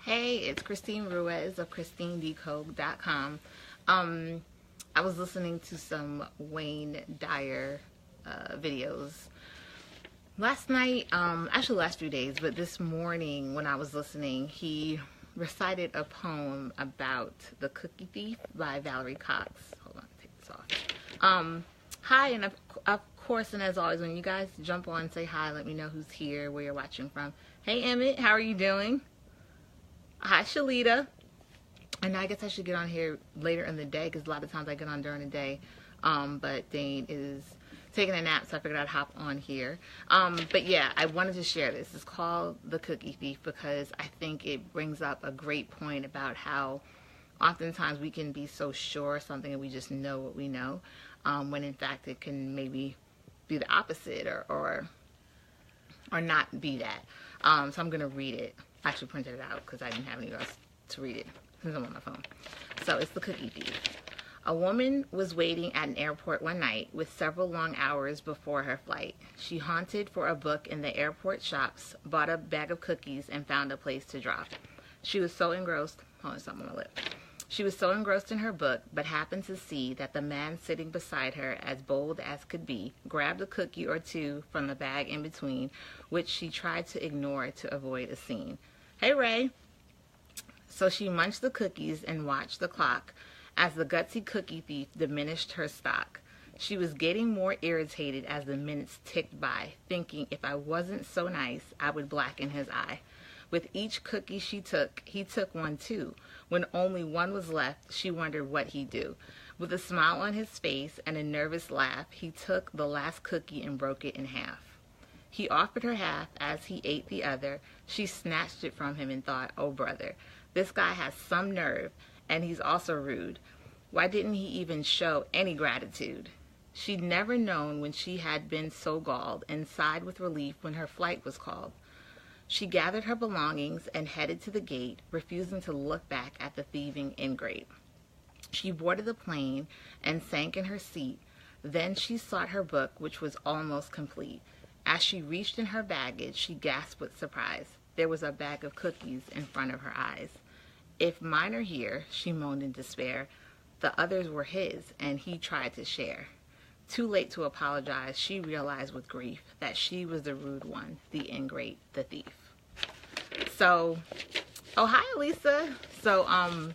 Hey, it's Christine Ruiz of ChristineDecode.com. I was listening to some Wayne Dyer videos last night, actually last few days, but this morning when I was listening, he recited a poem about The Cookie Thief by Valerie Cox. Hold on, take this off. Hi, and of course, and as always, when you guys jump on, say hi, let me know who's here, where you're watching from. Hey, Emmett, how are you doing? Hi, Shalita. And I guess I should get on here later in the day because a lot of times I get on during the day. But Dane is taking a nap, so I figured I'd hop on here. But yeah, I wanted to share this. It's called The Cookie Thief because I think it brings up a great point about how oftentimes we can be so sure of something and we just know what we know, when in fact it can maybe be the opposite or not be that. So I'm going to read it. I actually printed it out because I didn't have any else to read it since I'm on my phone. So it's The Cookie Thief. A woman was waiting at an airport one night with several long hours before her flight. She hunted for a book in the airport shops, bought a bag of cookies, and found a place to drop. She was so engrossed, hold on, something on my lip. She was so engrossed in her book, but happened to see that the man sitting beside her, as bold as could be, grabbed a cookie or two from the bag in between, which she tried to ignore to avoid a scene. Hey, Ray. So she munched the cookies and watched the clock as the gutsy cookie thief diminished her stock. She was getting more irritated as the minutes ticked by, thinking if I wasn't so nice, I would blacken his eye. With each cookie she took, he took one too. When only one was left, she wondered what he'd do. With a smile on his face and a nervous laugh, he took the last cookie and broke it in half. He offered her half as he ate the other. She snatched it from him and thought, oh brother, this guy has some nerve, and he's also rude. Why didn't he even show any gratitude? She'd never known when she had been so galled, and sighed with relief when her flight was called. She gathered her belongings and headed to the gate, refusing to look back at the thieving ingrate. She boarded the plane and sank in her seat. Then she sought her book, which was almost complete. As she reached in her baggage, she gasped with surprise. There was a bag of cookies in front of her eyes. If mine are here, she moaned in despair, the others were his, and he tried to share. Too late to apologize, she realized with grief that she was the rude one, the ingrate, the thief. So, oh, hi, Lisa. So, and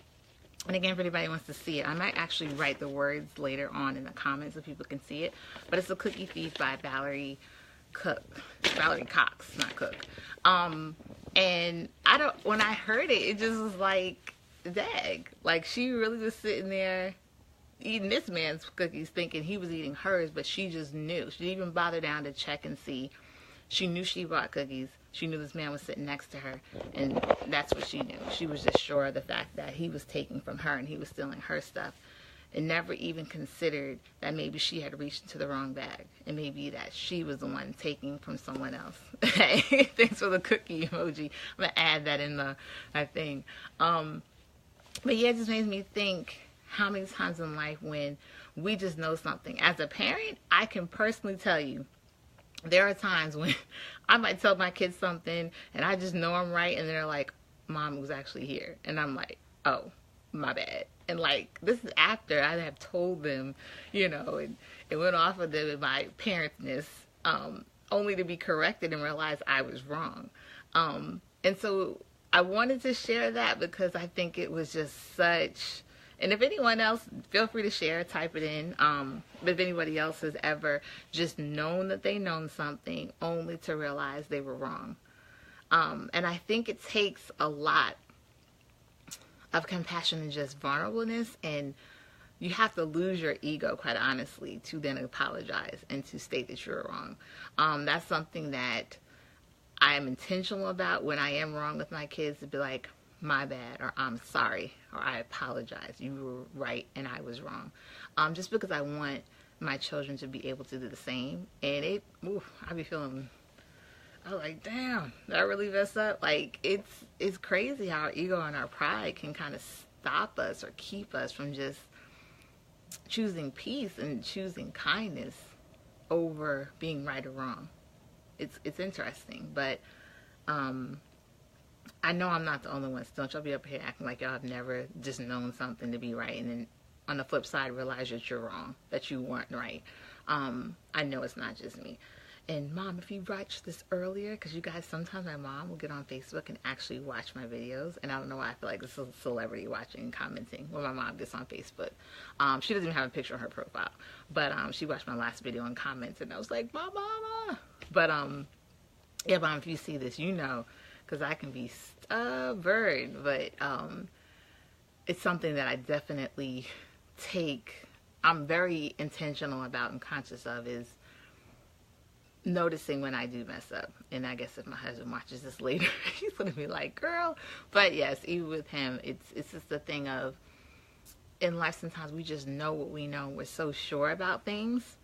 again, for anybody who wants to see it, I might actually write the words later on in the comments so people can see it. But it's The Cookie Thief by Valerie Cox, not Cook. And when I heard it, it just was like, dag. Like, she really was sitting there eating this man's cookies thinking he was eating hers, but she just knew. She didn't even bother down to check and see. She knew she bought cookies. She knew this man was sitting next to her, and that's what she knew. She was just sure of the fact that he was taking from her and he was stealing her stuff, and never even considered that maybe she had reached into the wrong bag, and maybe that she was the one taking from someone else. Hey, thanks for the cookie emoji. I'm gonna add that in the thing. But yeah, it just makes me think how many times in life when we just know something. As a parent, I can personally tell you, there are times when I might tell my kids something and I just know I'm right, and they're like, Mom was actually here. And I'm like, oh, my bad. And like, this is after I have told them, you know, and it went off of them in my parentness, only to be corrected and realize I was wrong. And so I wanted to share that because I think it was just such, and if anyone else, feel free to share, type it in. But if anybody else has ever just known that they known something only to realize they were wrong. And I think it takes a lot of compassion and just vulnerableness, and you have to lose your ego, quite honestly, to then apologize and to state that you're wrong. That's something that I am intentional about when I am wrong with my kids, to be like, my bad, or I'm sorry, or I apologize. You were right and I was wrong. Just because I want my children to be able to do the same. And I be feeling, I'm like, damn, did I really mess up? Like, it's crazy how our ego and our pride can kind of stop us or keep us from just choosing peace and choosing kindness over being right or wrong. It's interesting, but I I know I'm not the only one. So don't y'all be up here acting like y'all have never just known something to be right, and then on the flip side realize that you're wrong, that you weren't right. I know it's not just me. And Mom, if you watched this earlier, because you guys, sometimes my mom will get on Facebook and actually watch my videos, and I don't know why I feel like this is a celebrity watching and commenting when my mom gets on Facebook. She doesn't even have a picture on her profile, but she watched my last video and comments, and I was like, Mama. But yeah, Mom, if you see this, you know, because I can be stubborn, but it's something that I definitely I'm very intentional about and conscious of, is noticing when I do mess up. And I guess if my husband watches this later, he's gonna be like, girl. But yes, even with him, it's just the thing of, in life sometimes we just know what we know. We're so sure about things,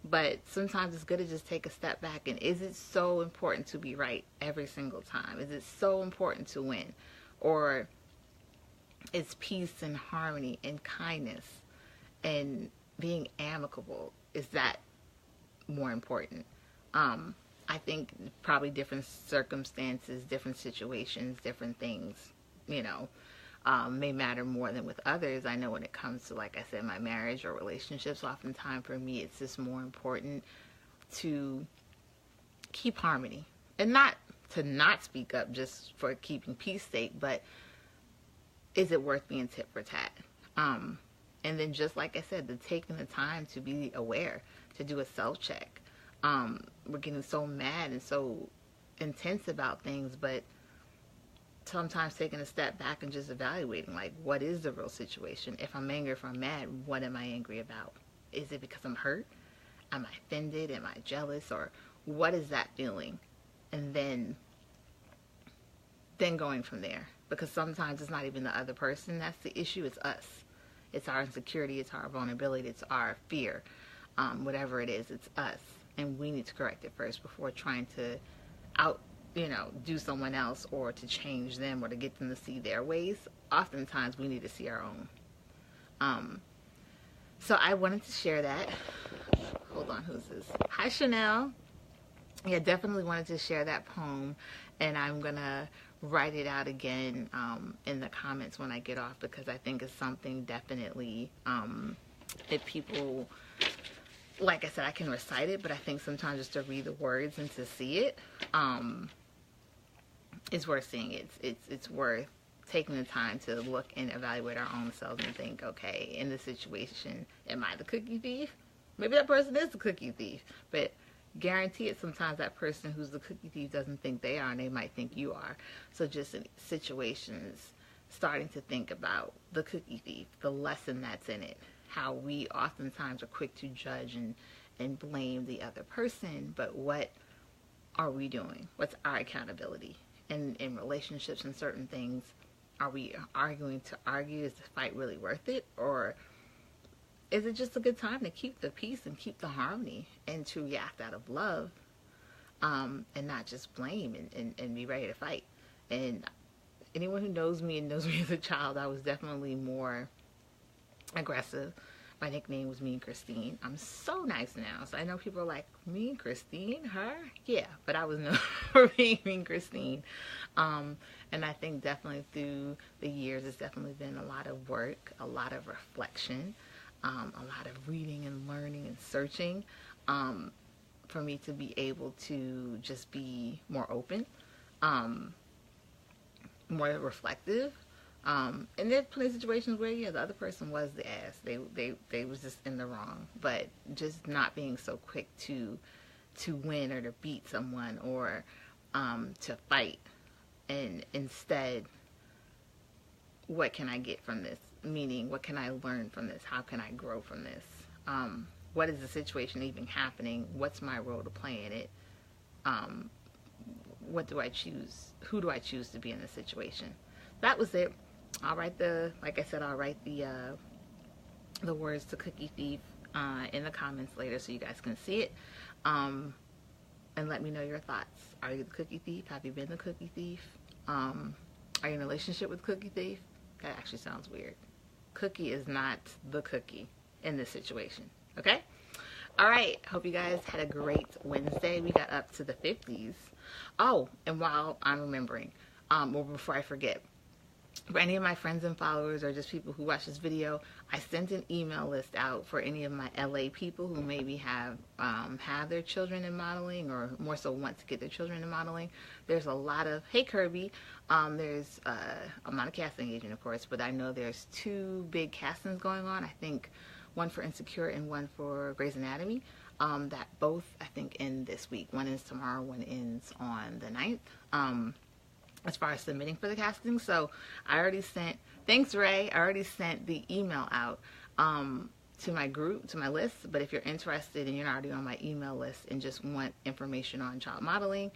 but sometimes it's good to just take a step back. And is it so important to be right every single time? Is it so important to win? Or is peace and harmony and kindness and being amicable, is that more important? I think probably different circumstances, different situations, different things, you know, may matter more than with others. I know when it comes to, like I said, my marriage or relationships, oftentimes for me, it's just more important to keep harmony, and not to not speak up just for keeping peace sake, but is it worth being tit for tat? And then, just like I said, taking the time to be aware, to do a self-check. We're getting so mad and so intense about things, but sometimes taking a step back and just evaluating, like, what is the real situation? If I'm angry, if I'm mad, what am I angry about? Is it because I'm hurt? Am I offended? Am I jealous? Or what is that feeling? And then going from there. Because sometimes it's not even the other person that's the issue, it's us. It's our insecurity, it's our vulnerability, it's our fear. Whatever it is, it's us. And we need to correct it first before trying to do someone else, or to change them, or to get them to see their ways. Oftentimes we need to see our own. So I wanted to share that. Hold on, who's this? Hi, Chanel. Yeah, definitely wanted to share that poem, and I'm gonna write it out again in the comments when I get off, because I think it's something definitely if people, like I said, I can recite it, but I think sometimes just to read the words and to see it, it's worth seeing. It's worth taking the time to look and evaluate our own selves and think, okay, in this situation, am I the cookie thief? Maybe that person is the cookie thief, but guarantee it, sometimes that person who's the cookie thief doesn't think they are, and they might think you are. So just in situations, starting to think about the cookie thief, the lesson that's in it, how we oftentimes are quick to judge and blame the other person, but what are we doing? What's our accountability? And in relationships and certain things, are we arguing to argue? Is the fight really worth it? Or is it just a good time to keep the peace and keep the harmony, and to react out of love, and not just blame and be ready to fight? And anyone who knows me and knows me as a child, I was definitely more aggressive. My nickname was Mean Christine. I'm so nice now. So I know people are like, Mean Christine? Her? Yeah, but I was known for being Mean Christine. And I think definitely through the years, it's definitely been a lot of work, a lot of reflection, a lot of reading and learning and searching, for me to be able to just be more open, more reflective. And there's plenty of situations where, yeah, the other person was the ass. They was just in the wrong. But just not being so quick to win or to beat someone, or to fight. And instead, what can I get from this? Meaning, what can I learn from this? How can I grow from this? What is the situation even happening? What's my role to play in it? What do I choose? Who do I choose to be in the situation? That was it. I'll write like I said, I'll write the words to Cookie Thief in the comments later so you guys can see it. And let me know your thoughts. Are you the cookie thief? Have you been the cookie thief? Are you in a relationship with Cookie Thief? That actually sounds weird. Cookie is not the cookie in this situation. Okay? All right. Hope you guys had a great Wednesday. We got up to the 50s. Oh, and while I'm remembering, or before I forget, for any of my friends and followers or just people who watch this video, I sent an email list out for any of my LA people who maybe have their children in modeling, or more so want to get their children in modeling. There's a lot of, hey Kirby, I'm not a casting agent of course, but I know there's 2 big castings going on. I think one for Insecure and one for Grey's Anatomy, that both I think end this week. One ends tomorrow, one ends on the 9th. As far as submitting for the casting. So I already sent, thanks Ray, I already sent the email out to my group, to my list. But if you're interested and you're already on my email list and just want information on child modeling,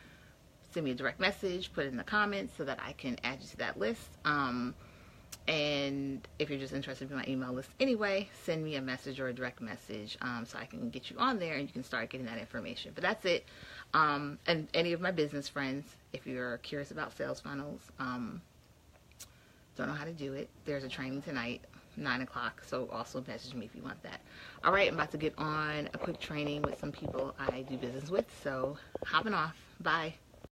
send me a direct message, put it in the comments so that I can add you to that list. And if you're just interested in my email list anyway, send me a message or a direct message so I can get you on there and you can start getting that information. But that's it. And any of my business friends, if you're curious about sales funnels, don't know how to do it, there's a training tonight, 9 o'clock, so also message me if you want that. All right, I'm about to get on a quick training with some people I do business with, so hopping off. Bye.